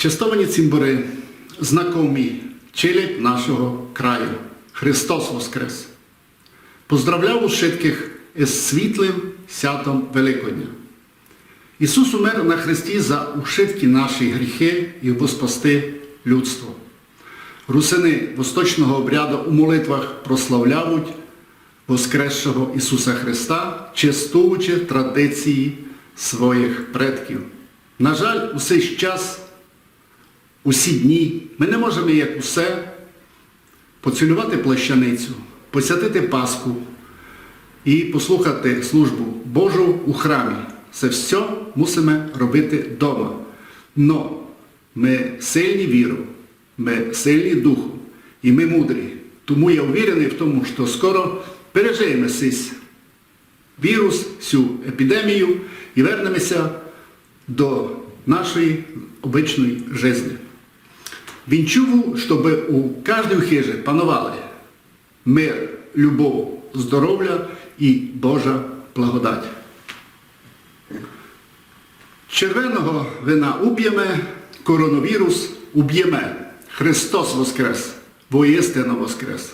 Честовані цимбори, знакомі, челядь нашого краю. Христос Воскрес! Поздравляю všetkých із світлим святом Великодня. Ісус умер на хресті за všetky наші гріхи і спасти людство. Русини восточного обряду у молитвах прославляють Воскресшого Ісуса Христа, чествуючи традиції своїх предків. На жаль, у цей час, усі дні, ми не можемо, як усе, поцілувати плащаницю, посвятити Пасху і послухати службу Божу у храмі. Це все мусимо робити вдома. Но ми сильні вірою, ми сильні духом і ми мудрі. Тому я уверений в тому, що скоро переживемо цей вірус, цю епідемію і вернемося до нашої обичної життя. Вінчую, щоб у кожній хижі панували мир, любов, здоров'я і Божа благодать. Червоного вина уб'єме, коронавірус уб'єме. Христос Воскрес! Воістину Воскрес!